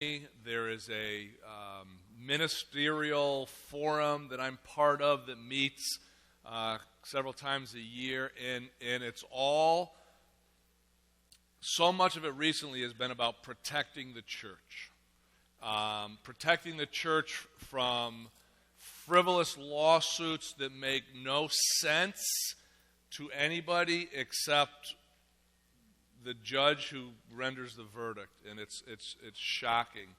There is a ministerial forum that I'm part of that meets several times a year, and it's all, so much of it recently has been about protecting the church. Protecting the church from frivolous lawsuits that make no sense to anybody except the judge who renders the verdict, and it's shocking.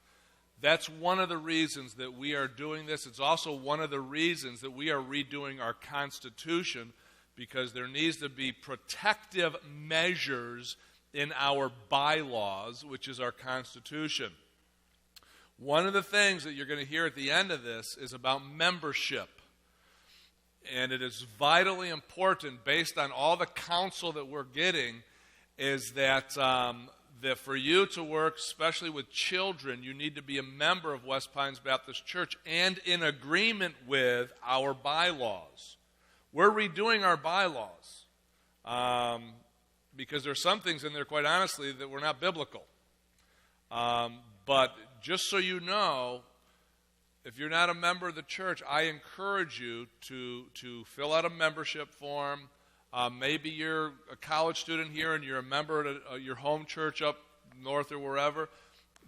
That's one of the reasons that we are doing this. It's also one of the reasons that we are redoing our Constitution, because there needs to be protective measures in our bylaws, which is our Constitution. One of the things that you're going to hear at the end of this is about membership. And it is vitally important, based on all the counsel that we're getting, is that for you to work, especially with children, you need to be a member of West Pines Baptist Church and in agreement with our bylaws. We're redoing our bylaws because there are some things in there, quite honestly, that were not biblical. But just so you know, if you're not a member of the church, I encourage you to fill out a membership form. Maybe you're a college student here and you're a member at your home church up north or wherever.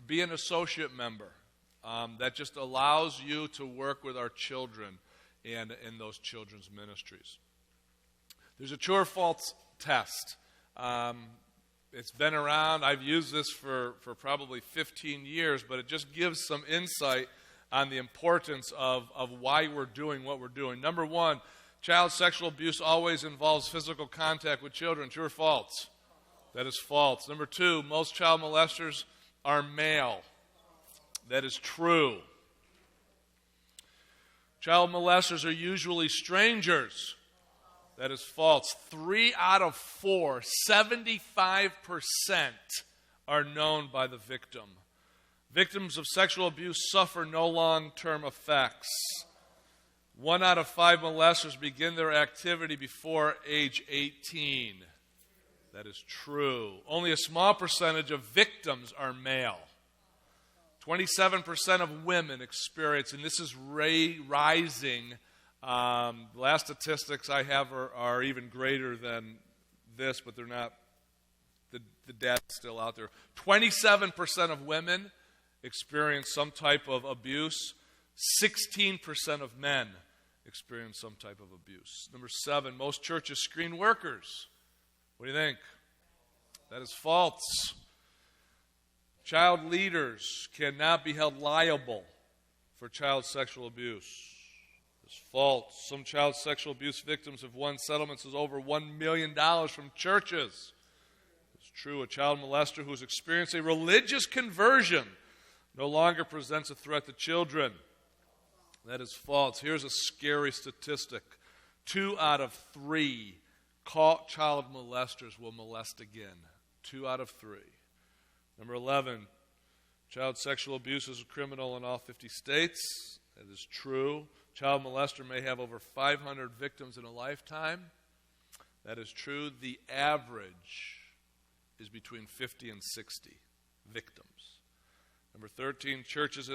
Be an associate member. That just allows you to work with our children and in those children's ministries. There's a true or false test. It's been around. I've used this for probably 15 years, but it just gives some insight on the importance of why we're doing what we're doing. Number one, child sexual abuse always involves physical contact with children. True or false? That is false. Number two, most child molesters are male. That is true. Child molesters are usually strangers. That is false. 3 out of 4, 75%, are known by the victim. Victims of sexual abuse suffer no long-term effects. 1 out of 5 molesters begin their activity before age 18. That is true. Only a small percentage of victims are male. 27% of women experience, and this is rising. The last statistics I have are even greater than this, but they're not. The data's still out there. 27% of women experience some type of abuse. 16% of men experience some type of abuse. Number 7, most churches screen workers. What do you think? That is false. Child leaders cannot be held liable for child sexual abuse. It's false. Some child sexual abuse victims have won settlements of over $1 million from churches. It's true. A child molester who has experienced a religious conversion no longer presents a threat to children. That is false. Here's a scary statistic. 2 out of 3 caught child molesters will molest again. 2 out of 3. Number 11, child sexual abuse is criminal in all 50 states. That is true. Child molester may have over 500 victims in a lifetime. That is true. The average is between 50 and 60 victims. Number 13, churches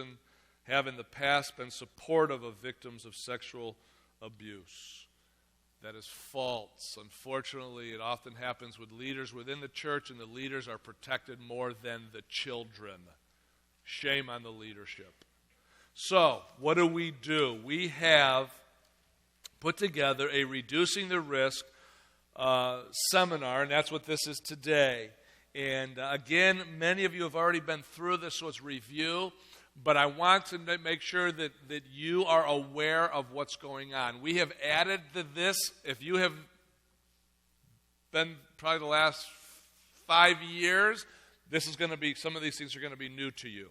have in the past been supportive of victims of sexual abuse. That is false. Unfortunately, it often happens with leaders within the church, and the leaders are protected more than the children. Shame on the leadership. So, what do? We have put together a Reducing the Risk seminar, and that's what this is today. And again, many of you have already been through this, so it's review. But I want to make sure that you are aware of what's going on. We have added to this. If you have been probably the last 5 years, this is going to be, some of these things are going to be new to you.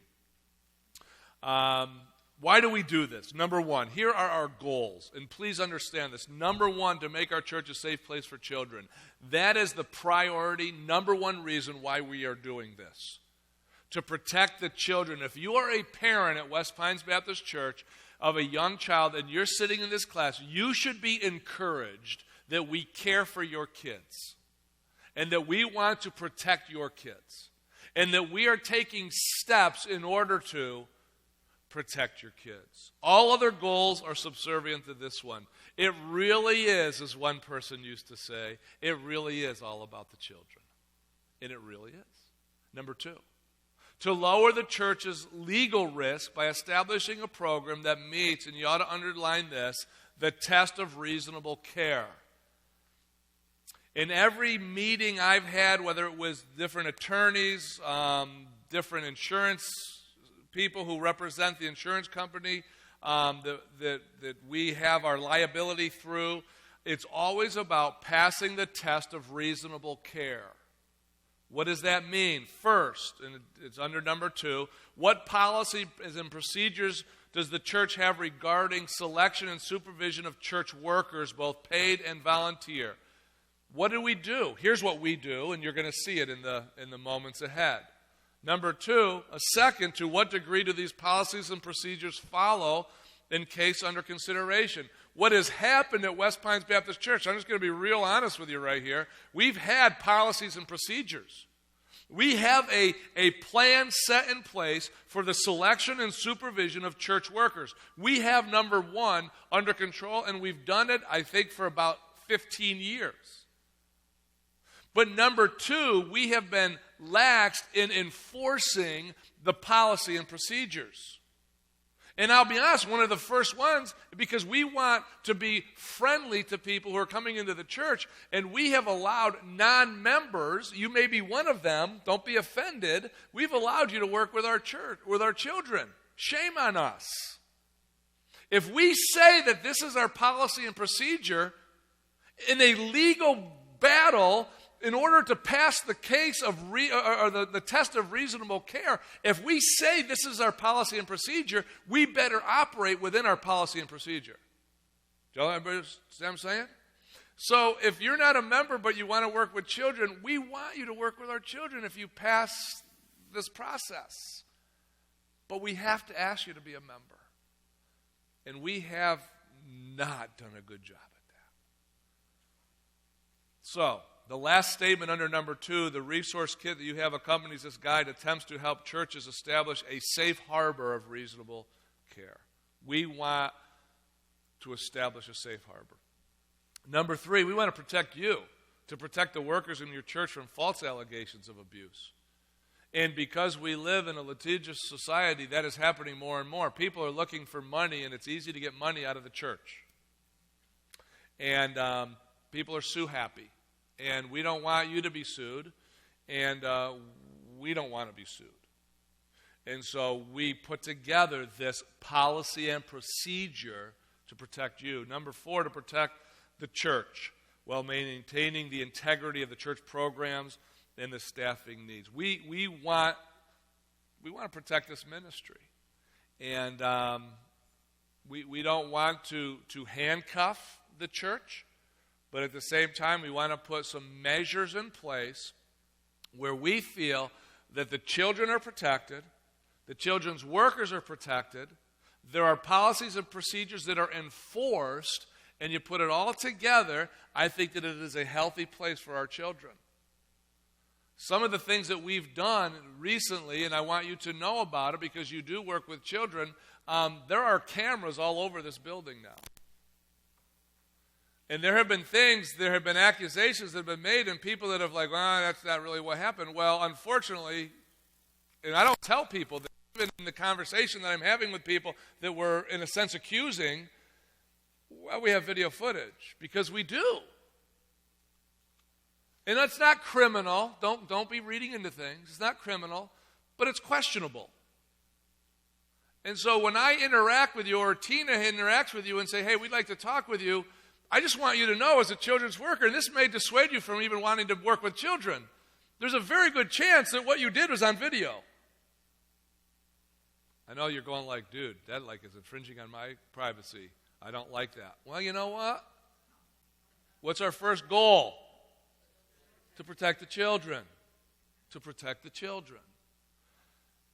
Why do we do this? Number one, here are our goals. And please understand this. Number one, to make our church a safe place for children. That is the priority, number one reason why we are doing this. To protect the children. If you are a parent at West Pines Baptist Church of a young child and you're sitting in this class, you should be encouraged that we care for your kids and that we want to protect your kids. and that we are taking steps in order to protect your kids. All other goals are subservient to this one. It really is, as one person used to say, it really is all about the children. And it really is. Number 2, to lower the church's legal risk by establishing a program that meets, and you ought to underline this, the test of reasonable care. In every meeting I've had, whether it was different attorneys, different insurance people who represent the insurance company that we have our liability through, it's always about passing the test of reasonable care. What does that mean? First, and it's under number 2, what policies and procedures does the church have regarding selection and supervision of church workers, both paid and volunteer? What do we do? Here's what we do, and you're going to see it in the moments ahead. Number 2, second, to what degree do these policies and procedures follow in case under consideration? What has happened at West Pines Baptist Church, I'm just going to be real honest with you right here, we've had policies and procedures. We have a plan set in place for the selection and supervision of church workers. We have, number 1, under control, and we've done it, I think, for about 15 years. But number 2, we have been lax in enforcing the policy and procedures. And I'll be honest, one of the first ones, because we want to be friendly to people who are coming into the church, and we have allowed non-members, you may be one of them, don't be offended, we've allowed you to work with our church, with our children. Shame on us. If we say that this is our policy and procedure, in a legal battle, in order to pass the case of the test of reasonable care, if we say this is our policy and procedure, we better operate within our policy and procedure. Do you understand what I'm saying? So if you're not a member but you want to work with children, we want you to work with our children if you pass this process. But we have to ask you to be a member. And we have not done a good job at that. So, the last statement under number 2, the resource kit that you have accompanies this guide, attempts to help churches establish a safe harbor of reasonable care. We want to establish a safe harbor. Number 3, we want to protect you, to protect the workers in your church from false allegations of abuse. And because we live in a litigious society, that is happening more and more. People are looking for money, and it's easy to get money out of the church. And people are sue happy. And we don't want you to be sued, and we don't want to be sued. And so we put together this policy and procedure to protect you. Number 4, to protect the church while maintaining the integrity of the church programs and the staffing needs. We want to protect this ministry. And we don't want to handcuff the church. But at the same time, we want to put some measures in place where we feel that the children are protected, the children's workers are protected, there are policies and procedures that are enforced, and you put it all together, I think that it is a healthy place for our children. Some of the things that we've done recently, and I want you to know about it because you do work with children, there are cameras all over this building now. And there have been accusations that have been made, and people that have like, well, that's not really what happened. Well, unfortunately, and I don't tell people that even in the conversation that I'm having with people that we're, in a sense, accusing, well, we have video footage, because we do. And that's not criminal. Don't be reading into things. It's not criminal, but it's questionable. And so when I interact with you, or Tina interacts with you and say, hey, we'd like to talk with you, I just want you to know, as a children's worker, and this may dissuade you from even wanting to work with children, there's a very good chance that what you did was on video. I know you're going like, dude, that like is infringing on my privacy. I don't like that. Well, you know what? What's our first goal? To protect the children. To protect the children.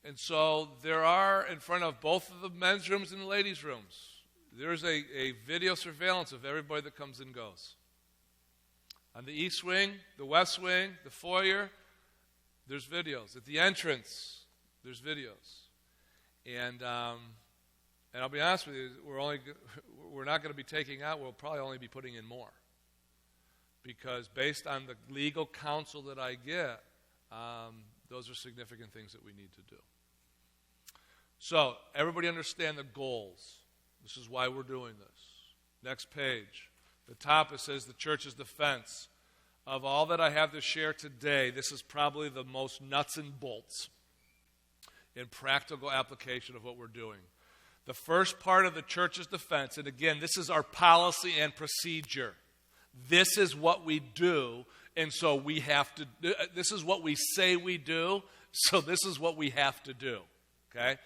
And so there are, in front of both of the men's rooms and the ladies' rooms, there's a video surveillance of everybody that comes and goes. On the east wing, the west wing, the foyer, there's videos. At the entrance, there's videos. And I'll be honest with you, we're not going to be taking out, we'll probably only be putting in more. Because based on the legal counsel that I get, those are significant things that we need to do. So, everybody understand the goals. This is why we're doing this. Next page. The top, it says the church's defense. Of all that I have to share today, this is probably the most nuts and bolts in practical application of what we're doing. The first part of the church's defense, and again, this is our policy and procedure. This is what we do, and so we have to do. This is what we say we do, so this is what we have to do. Okay?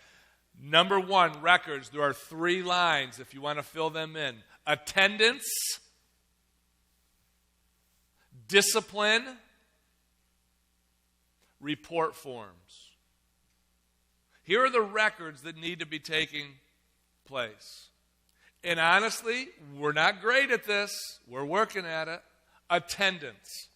Number one, records. There are 3 lines if you want to fill them in. Attendance, discipline, report forms. Here are the records that need to be taking place. And honestly, we're not great at this. We're working at it. Attendance.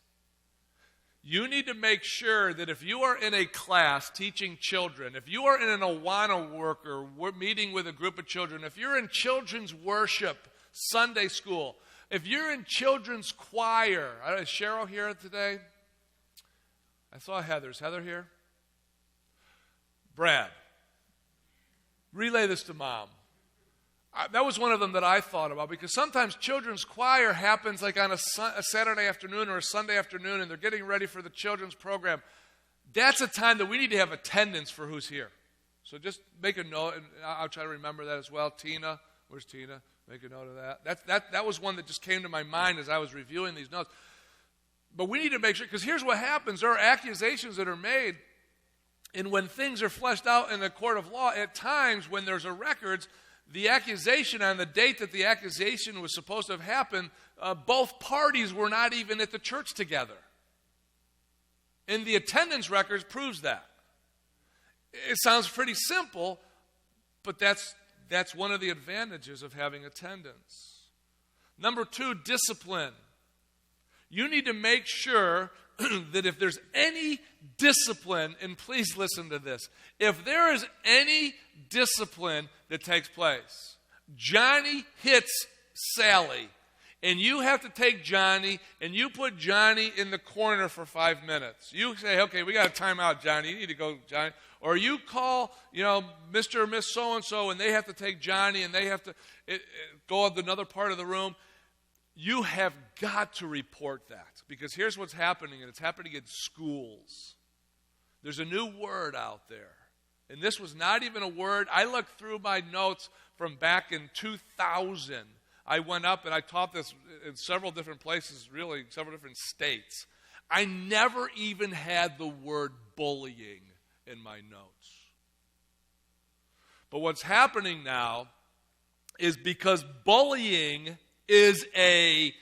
You need to make sure that if you are in a class teaching children, if you are in an Awana work or meeting with a group of children, if you're in children's worship, Sunday school, if you're in children's choir, is Cheryl here today? I saw Heather. Is Heather here? Brad, relay this to Mom. That was one of them that I thought about, because sometimes children's choir happens like on a Saturday afternoon or a Sunday afternoon, and they're getting ready for the children's program. That's a time that we need to have attendance for who's here. So just make a note, and I'll try to remember that as well. Tina, where's Tina? Make a note of that. That was one that just came to my mind as I was reviewing these notes. But we need to make sure, because here's what happens. There are accusations that are made, and when things are fleshed out in the court of law, at times when there's a records, the accusation on the date that the accusation was supposed to have happened, both parties were not even at the church together. And the attendance records proves that. It sounds pretty simple, but that's one of the advantages of having attendance. Number 2, discipline. You need to make sure that if there's any discipline, and please listen to this, if there is any discipline that takes place, Johnny hits Sally, and you have to take Johnny, and you put Johnny in the corner for 5 minutes. You say, okay, we got a timeout, Johnny. You need to go, Johnny. Or you call, Mr. or Miss So-and-so, and they have to take Johnny, and they have to go to another part of the room. You have got to report that, because here's what's happening, and it's happening in schools. There's a new word out there, and this was not even a word. I looked through my notes from back in 2000. I went up and I taught this in several different places, really, several different states. I never even had the word bullying in my notes. But what's happening now is, because bullying is a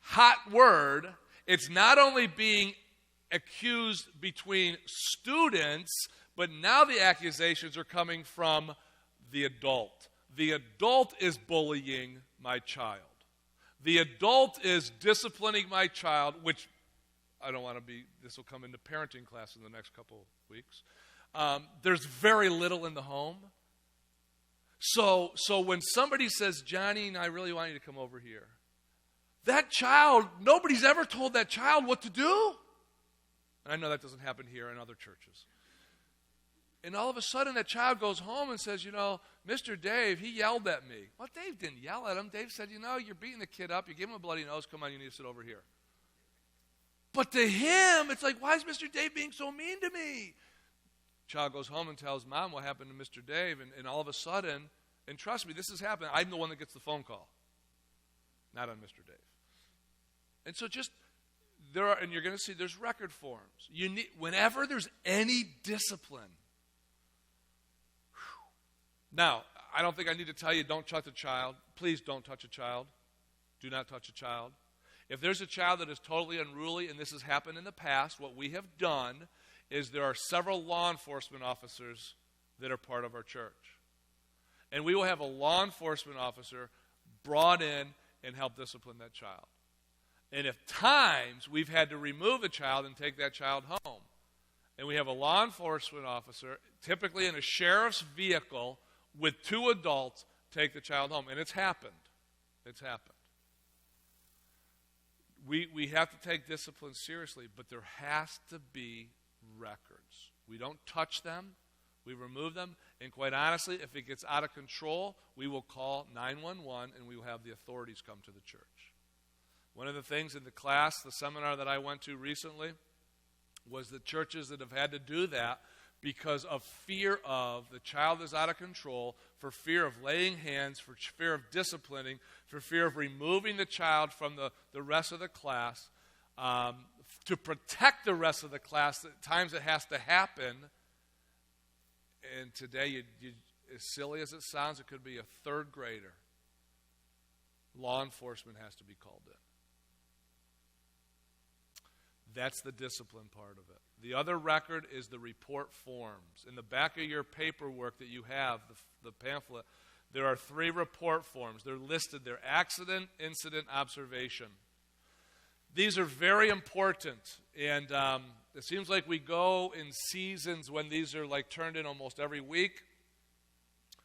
hot word, it's not only being accused between students, but now the accusations are coming from the adult. The adult is bullying my child. The adult is disciplining my child, which I don't want to be, this will come into parenting class in the next couple of weeks. There's very little in the home. So when somebody says, Johnny, I really want you to come over here, that child, nobody's ever told that child what to do. And I know that doesn't happen here in other churches. And all of a sudden that child goes home and says, Mr. Dave, he yelled at me. Well, Dave didn't yell at him. Dave said, you're beating the kid up. You give him a bloody nose. Come on, you need to sit over here. But to him, it's like, why is Mr. Dave being so mean to me? Child goes home and tells Mom what happened to Mr. Dave, and all of a sudden, and trust me, this has happened. I'm the one that gets the phone call, not on Mr. Dave. And so and you're going to see there's record forms. Whenever there's any discipline. Now, I don't think I need to tell you, don't touch a child. Please don't touch a child. Do not touch a child. If there's a child that is totally unruly, and this has happened in the past, what we have done is there are several law enforcement officers that are part of our church. And we will have a law enforcement officer brought in and help discipline that child. And if times we've had to remove a child and take that child home, and we have a law enforcement officer, typically in a sheriff's vehicle, with 2 adults, take the child home. And it's happened. It's happened. We have to take discipline seriously, but there has to be records. We don't touch them. We remove them. And quite honestly, if it gets out of control, we will call 911 and we will have the authorities come to the church. One of the things in the class, the seminar that I went to recently, was the churches that have had to do that because of fear of the child is out of control, for fear of laying hands, for fear of disciplining, for fear of removing the child from the rest of the class, to protect the rest of the class at times it has to happen. And today, as silly as it sounds, it could be a 3rd grader. Law enforcement has to be called in. That's the discipline part of it. The other record is the report forms. In the back of your paperwork that you have, the pamphlet, there are 3 report forms. They're listed. They're accident, incident, observation. These are very important, and it seems like we go in seasons when these are like turned in almost every week,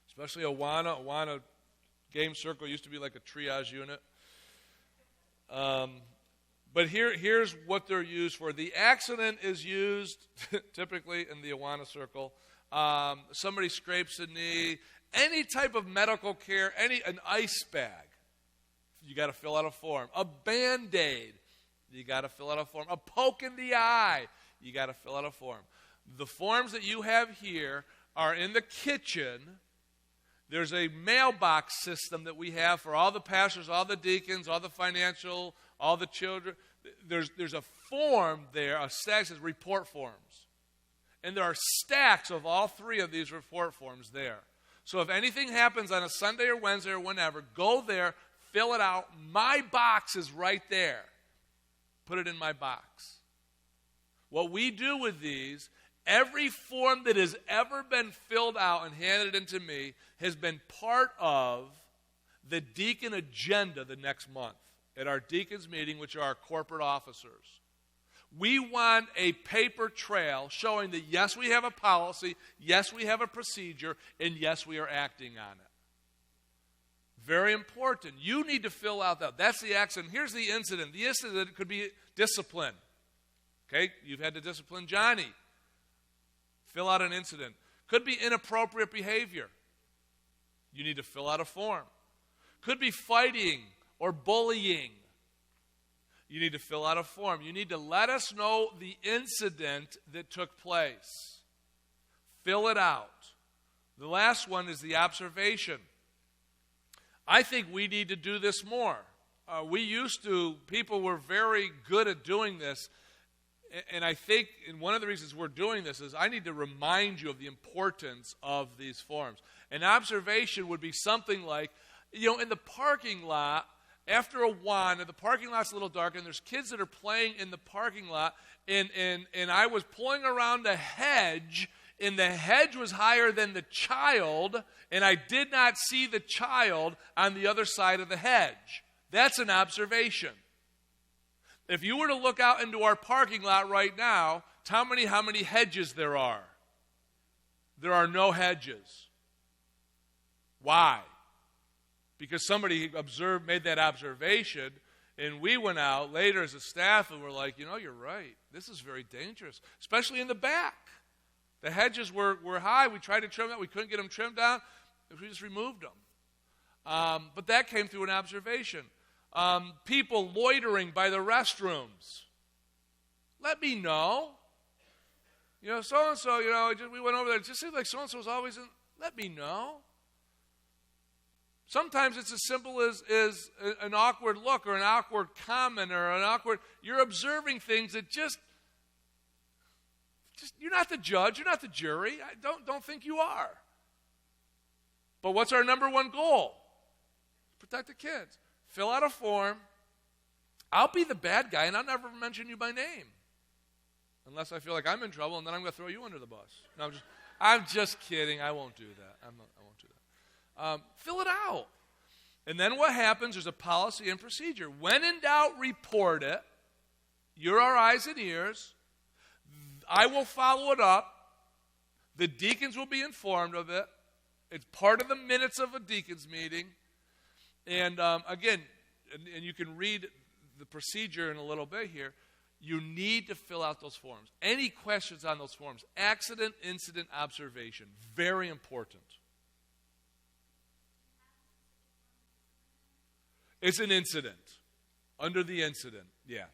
especially Awana. Awana Game Circle used to be like a triage unit. But here's what they're used for. The accident is used typically in the Awana Circle. Somebody scrapes a knee, any type of medical care, an ice bag, you got to fill out a form. A Band-Aid, you got to fill out a form. A poke in the eye, you got to fill out a form. The forms that you have here are in the kitchen. There's a mailbox system that we have for all the pastors, all the deacons, all the financial, all the children. There's a form there, a stack that says report forms. And there are stacks of all 3 of these report forms there. So if anything happens on a Sunday or Wednesday or whenever, go there, fill it out. My box is right there. Put it in my box. What we do with these, every form that has ever been filled out and handed into me has been part of the deacon agenda the next month at our deacons meeting, which are our corporate officers. We want a paper trail showing that, yes, we have a policy, yes, we have a procedure, and yes, we are acting on it. Very important. You need to fill out that. That's the accident. Here's the incident. The incident could be discipline. Okay, you've had to discipline Johnny. Fill out an incident. Could be inappropriate behavior. You need to fill out a form. Could be fighting or bullying. You need to fill out a form. You need to let us know the incident that took place. Fill it out. The last one is the observation. I think we need to do this more. People were very good at doing this. And I think one of the reasons we're doing this is I need to remind you of the importance of these forms. An observation would be something like, in the parking lot, after a while, the parking lot's a little dark, and there's kids that are playing in the parking lot, and I was pulling around a hedge, and the hedge was higher than the child, and I did not see the child on the other side of the hedge. That's an observation. If you were to look out into our parking lot right now, tell me how many hedges there are. There are no hedges. Why? Because somebody made that observation, and we went out later as a staff and were like, you're right. This is very dangerous, especially in the back. The hedges were high. We tried to trim them. We couldn't get them trimmed down. We just removed them. But that came through an observation. People loitering by the restrooms. Let me know. So-and-so, we went over there. It just seems like so-and-so was always in. Let me know. Sometimes it's as simple as an awkward look or an awkward comment or you're observing things that just you're not the judge, you're not the jury. I don't think you are. But what's our number one goal? Protect the kids. Fill out a form. I'll be the bad guy and I'll never mention you by name. Unless I feel like I'm in trouble and then I'm going to throw you under the bus. No, I'm just kidding. I won't do that. I won't do that. Fill it out. And then what happens, there's a policy and procedure. When in doubt, report it. You're our eyes and ears. I will follow it up. The deacons will be informed of it. It's part of the minutes of a deacons meeting. And again, and you can read the procedure in a little bit here. You need to fill out those forms. Any questions on those forms? Accident, incident, observation. Very important. It's an incident. Under the incident, yeah.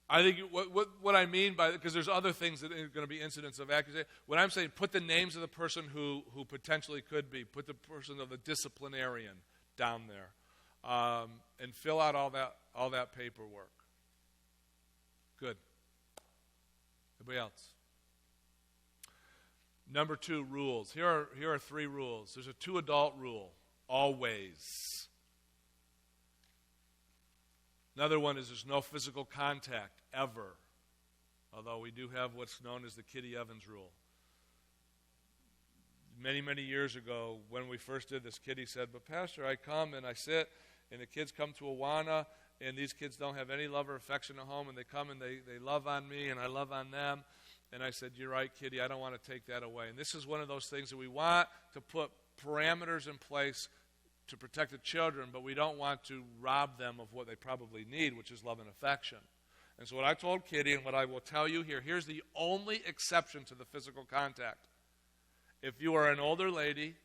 I think what I mean by, because there's other things that are going to be incidents of accusation. What I'm saying, put the names of the person who potentially could be. Put the person of the disciplinarian down there, and fill out all that paperwork. Good. Anybody else? Number 2, rules. Here are 3 rules. There's a 2 adult rule. Always. Another one is there's no physical contact, ever. Although we do have what's known as the Kitty Evans rule. Many, many years ago, when we first did this, Kitty said, but Pastor, I come and I sit, and the kids come to Awana, and these kids don't have any love or affection at home, and they come and they love on me, and I love on them. And I said, you're right, Kitty, I don't want to take that away. And this is one of those things that we want to put parameters in place to protect the children, but we don't want to rob them of what they probably need, which is love and affection. And so what I told Kitty, and what I will tell you here, here's the only exception to the physical contact. If you are an older lady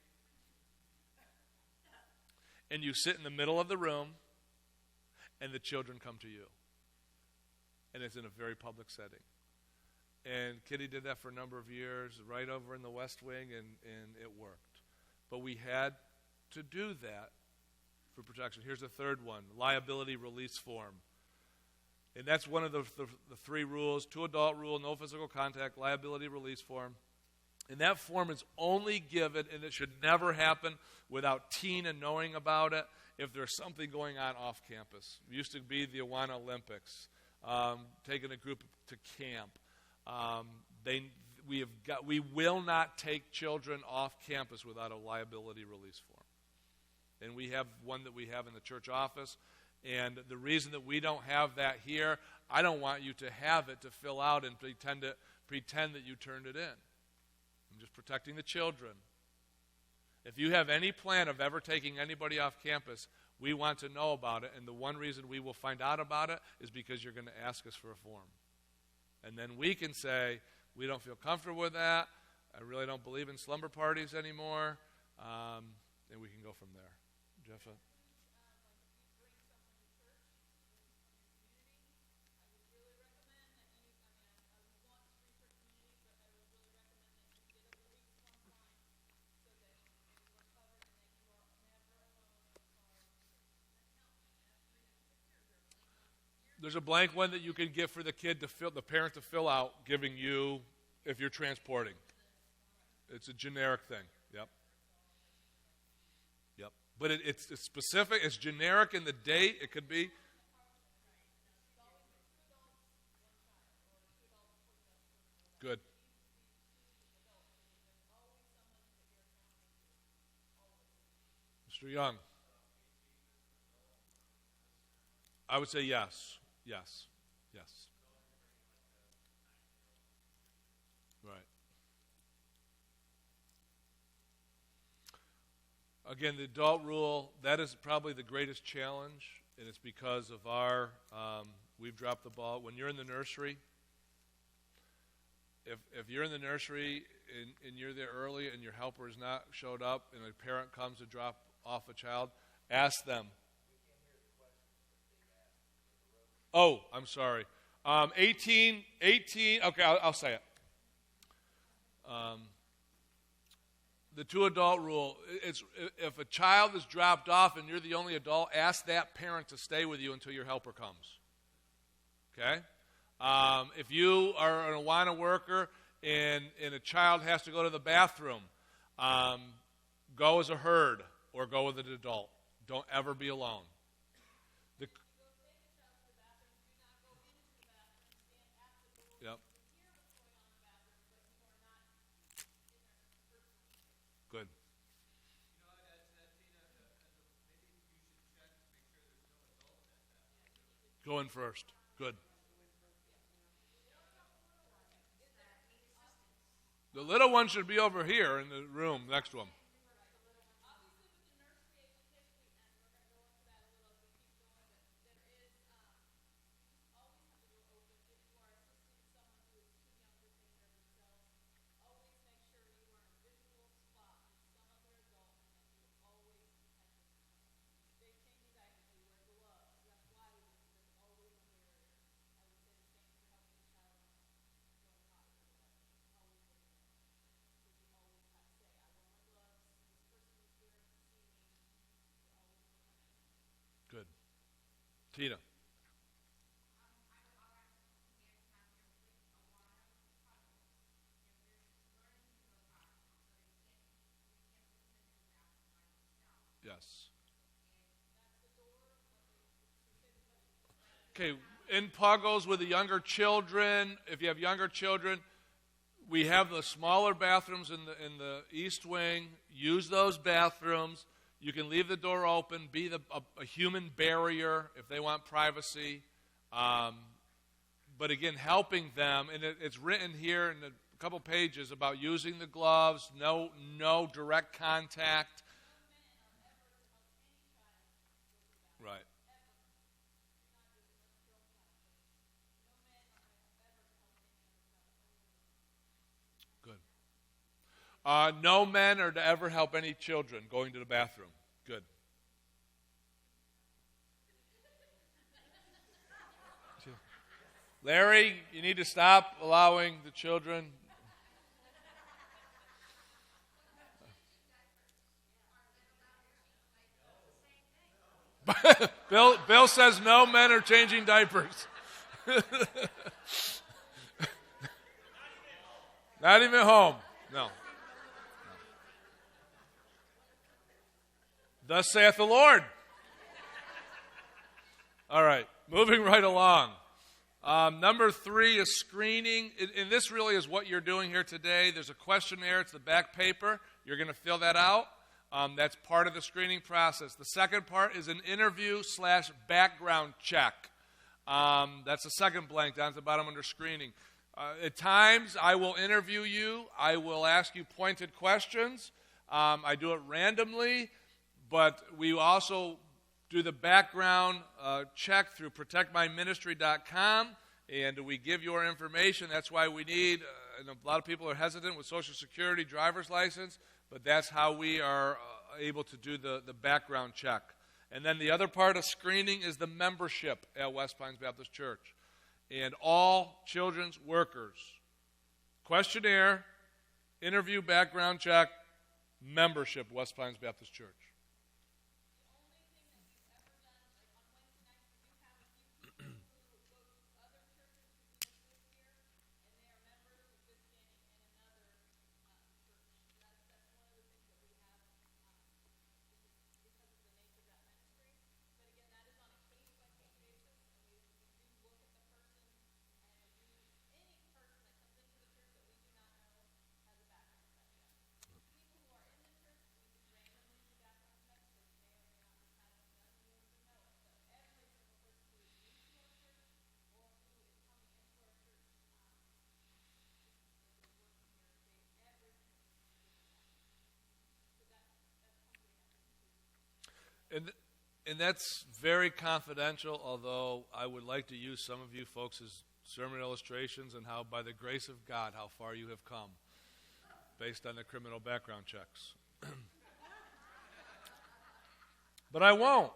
and you sit in the middle of the room and the children come to you, and it's in a very public setting. And Kitty did that for a number of years, right over in the West Wing, and it worked. But we had to do that for protection. Here's the third one, liability release form. And that's one of the 3 rules, 2 adult rule, no physical contact, liability release form. And that form is only given, and it should never happen without Tina knowing about it, if there's something going on off campus. It used to be the Awana Olympics, taking a group to camp. We will not take children off campus without a liability release form. And we have one that we have in the church office. And the reason that we don't have that here, I don't want you to have it to fill out and pretend that you turned it in. I'm just protecting the children. If you have any plan of ever taking anybody off campus, we want to know about it. And the one reason we will find out about it is because you're going to ask us for a form. And then we can say, we don't feel comfortable with that. I really don't believe in slumber parties anymore. And we can go from there. Jeff? There's a blank one that you can get for the kid to fill, the parent to fill out, giving you if you're transporting. It's a generic thing. Yep. Yep. But it's specific. It's generic in the date. It could be. Good. Mr. Young. I would say yes. Yes. Yes. Right. Again, the adult rule, that is probably the greatest challenge, and it's because of we've dropped the ball. When you're in the nursery, if you're in the nursery and you're there early and your helper has not showed up and a parent comes to drop off a child, ask them. Oh, I'm sorry. 18, okay, I'll say it. The 2 adult rule, it's if a child is dropped off and you're the only adult, ask that parent to stay with you until your helper comes. Okay? If you are an Awana worker and a child has to go to the bathroom, go as a herd or go with an adult. Don't ever be alone. Yep. Good. Go in first. Good. The little one should be over here in the room next to him. Good. Tina. Yes. Okay, in Puggles with the younger children, if you have younger children, we have the smaller bathrooms in the east wing. Use those bathrooms. You can leave the door open, be a human barrier if they want privacy. But again, helping them, and it's written here in a couple pages about using the gloves, no direct contact. Right. Good. No men are to ever help any children going to the bathroom. Good. Larry, you need to stop allowing the children. Bill says no men are changing diapers. Not even home. No. Thus saith the Lord. All right, moving right along. Number 3 is screening. And this really is what you're doing here today. There's a questionnaire. It's the back paper. You're going to fill that out. That's part of the screening process. The second part is an interview/background check. That's the second blank down at the bottom under screening. At times, I will interview you. I will ask you pointed questions. I do it randomly, but we also do the background check through protectmyministry.com, and we give your information. That's why we need, and a lot of people are hesitant with Social Security, driver's license, but that's how we are able to do the background check. And then the other part of screening is the membership at West Pines Baptist Church. And all children's workers, questionnaire, interview, background check, membership, West Pines Baptist Church. And that's very confidential, although I would like to use some of you folks as sermon illustrations and how, by the grace of God, how far you have come based on the criminal background checks. But I won't.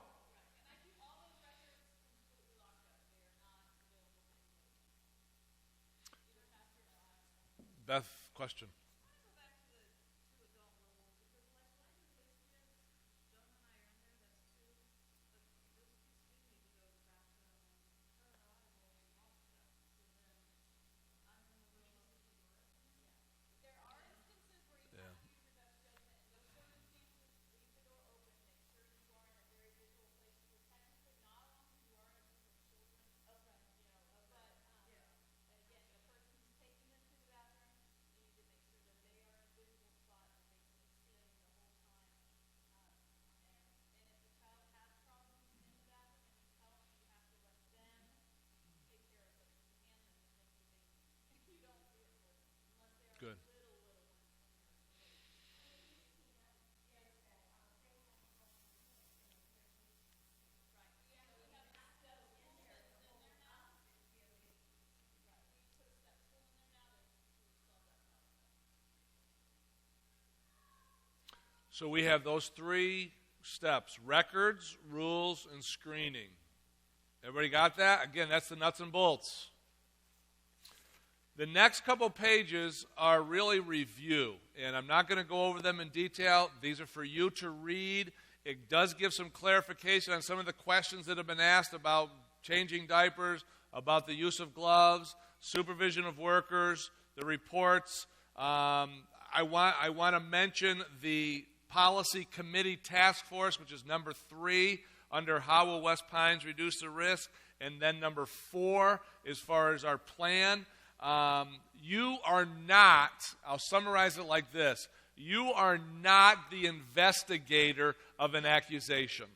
Beth, question. So we have those 3 steps: records, rules, and screening. Everybody got that? Again, that's the nuts and bolts. The next couple pages are really review, and I'm not going to go over them in detail. These are for you to read. It does give some clarification on some of the questions that have been asked about changing diapers, about the use of gloves, supervision of workers, the reports. I want to mention the Policy Committee Task Force, which is number 3, under how will West Pines reduce the risk, and then number 4 as far as our plan. You are not, I'll summarize it like this, you are not the investigator of an accusation.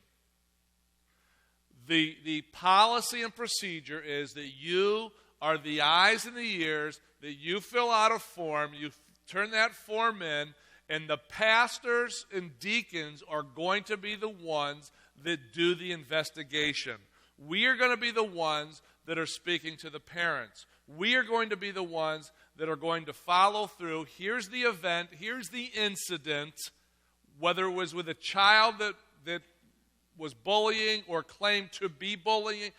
The policy and procedure is that you are the eyes and the ears, that you fill out a form, you turn that form in, and the pastors and deacons are going to be the ones that do the investigation. We are going to be the ones that are speaking to the parents. We are going to be the ones that are going to follow through. Here's the event. Here's the incident. Whether it was with a child that was bullying or claimed to be bullying,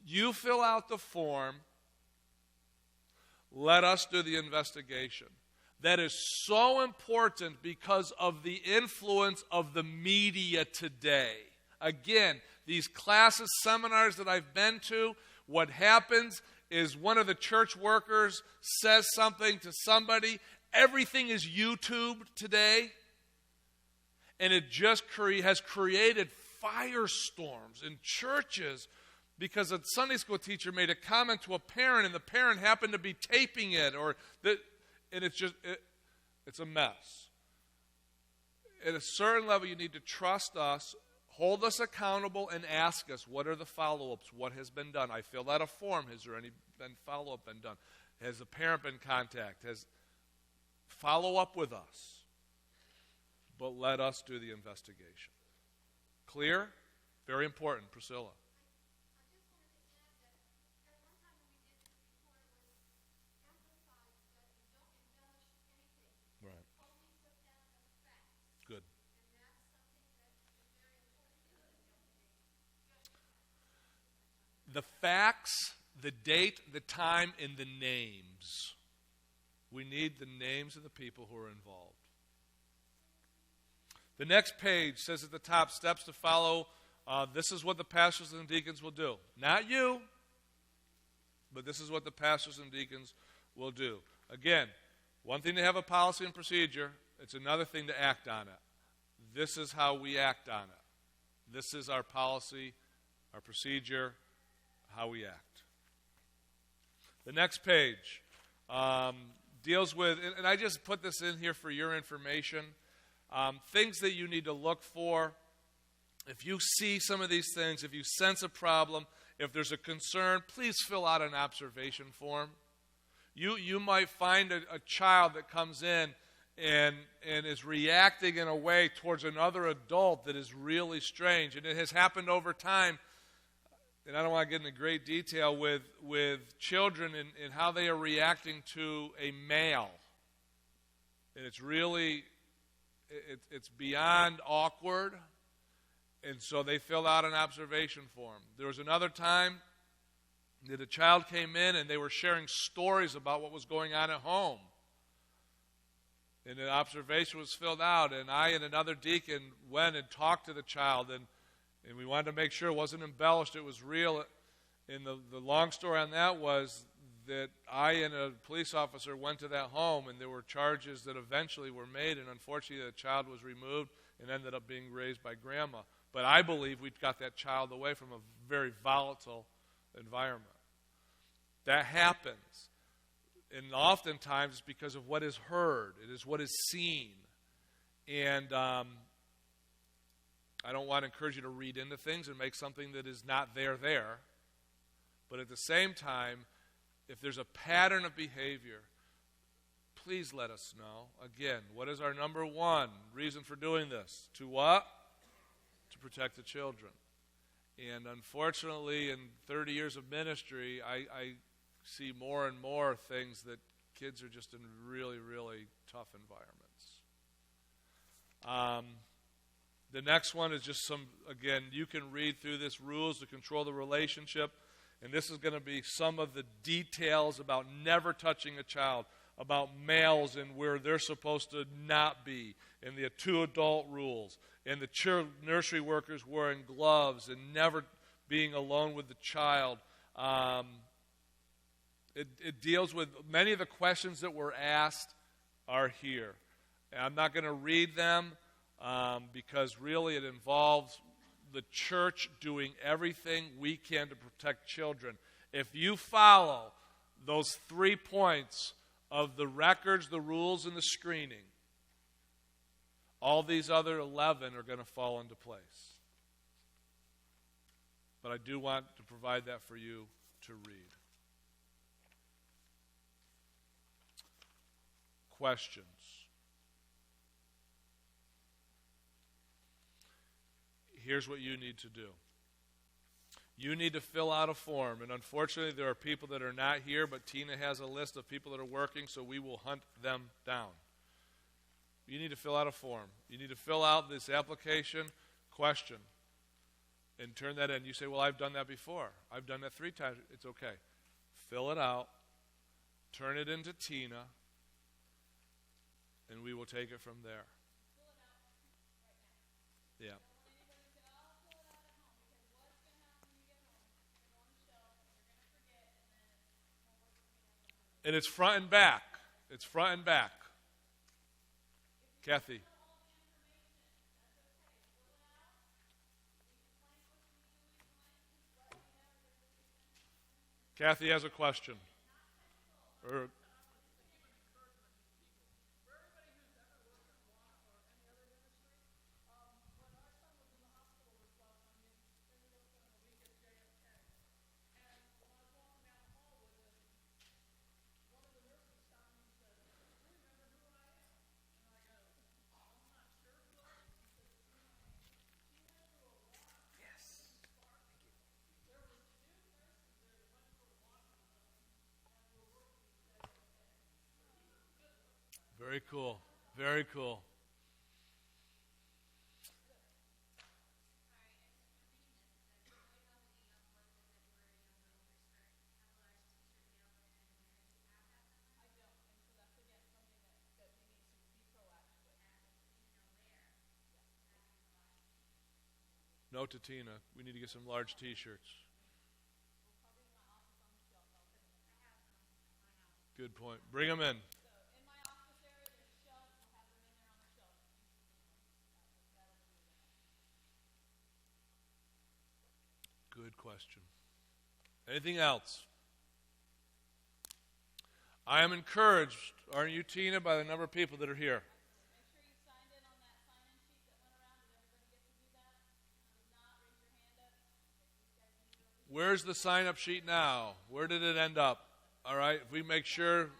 you fill out the form. Let us do the investigation. That is so important because of the influence of the media today. Again, these classes, seminars that I've been to, what happens is one of the church workers says something to somebody. Everything is YouTubed today. And it just has created firestorms in churches because a Sunday school teacher made a comment to a parent and the parent happened to be taping it. And it's a mess. At a certain level, you need to trust us, hold us accountable, and ask us, what are the follow-ups? What has been done? I filled out a form. Has there any follow-up been done? Has the parent been contacted? Follow up with us. But let us do the investigation. Clear? Very important. Priscilla. Good. The facts, the date, the time, and the names. We need the names of the people who are involved. The next page says at the top, steps to follow. This is what the pastors and deacons will do. Not you, but this is what the pastors and deacons will do. Again, one thing to have a policy and procedure, it's another thing to act on it. This is how we act on it. This is our policy, our procedure, how we act. The next page deals with, and I just put this in here for your information, things that you need to look for. If you see some of these things, if you sense a problem, if there's a concern, please fill out an observation form. You might find a child that comes in and is reacting in a way towards another adult that is really strange. And it has happened over time, and I don't want to get into great detail with children and how they are reacting to a male. And it's really, it's beyond awkward. And so they filled out an observation form. There was another time that a child came in and they were sharing stories about what was going on at home. And an observation was filled out, and I and another deacon went and talked to the child, and we wanted to make sure it wasn't embellished, it was real. And the long story on that was that I and a police officer went to that home, and there were charges that eventually were made, and unfortunately the child was removed and ended up being raised by grandma. But I believe we got that child away from a very volatile environment. That happens. And oftentimes it's because of what is heard. It is what is seen. And I don't want to encourage you to read into things and make something that is not there. But at the same time, if there's a pattern of behavior, please let us know. Again, what is our number one reason for doing this? To what? To protect the children. And unfortunately, in 30 years of ministry, I see more and more things that kids are just in really, really tough environments. The next one is just again, you can read through this, rules to control the relationship. And this is going to be some of the details about never touching a child, about males and where they're supposed to not be, and the 2 adult rules, and the nursery workers wearing gloves and never being alone with the child. It deals with many of the questions that were asked are here. And I'm not going to read them because really it involves the church doing everything we can to protect children. If you follow those 3 points of the records, the rules, and the screening, all these other 11 are going to fall into place. But I do want to provide that for you to read. Questions? Here's what you need to do. You need to fill out a form. And unfortunately, there are people that are not here, but Tina has a list of people that are working, so we will hunt them down. You need to fill out a form. You need to fill out this application question and turn that in. You say, well, I've done that before. I've done that 3 times. It's okay. Fill it out. Turn it into Tina, and we will take it from there. Yeah. And it's front and back. It's front and back. Kathy. Kathy has a question. Very cool. Very cool. Note to Tina, we need to get some large T-shirts. Good point. Bring them in. Good question. Anything else? I am encouraged, aren't you, Tina, by the number of people that are here? Make sure you signed in on that sign-in sheet that went around. Did everybody get to do that? If not, raise your hand up. Where's the sign-up sheet now? Where did it end up? All right, if we make sure.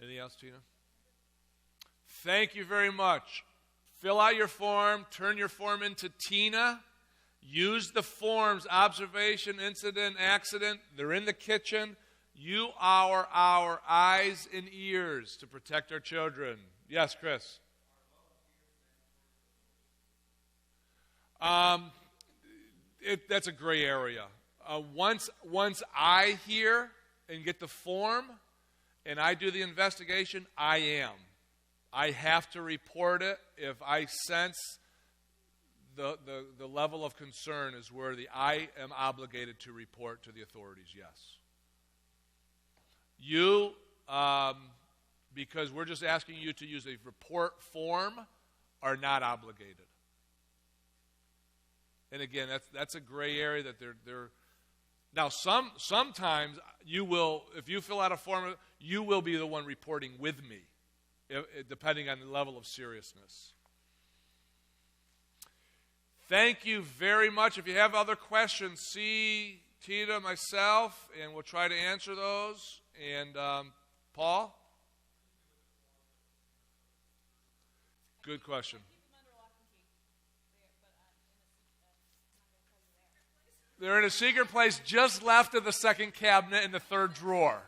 Anything else, Tina? Thank you very much. Fill out your form. Turn your form into Tina. Use the forms, observation, incident, accident. They're in the kitchen. You are our eyes and ears to protect our children. Yes, Chris. That's a gray area. Once I hear and get the form and I do the investigation, I am. I have to report it if I sense the level of concern is where I am obligated to report to the authorities, yes. You, because we're just asking you to use a report form, are not obligated. And again, that's a gray area that they're now sometimes you will, if you fill out a form, you will be the one reporting with me, depending on the level of seriousness. Thank you very much. If you have other questions, see Tina, myself, and we'll try to answer those. And Paul? Good question. They're in a secret place just left of the second cabinet in the third drawer.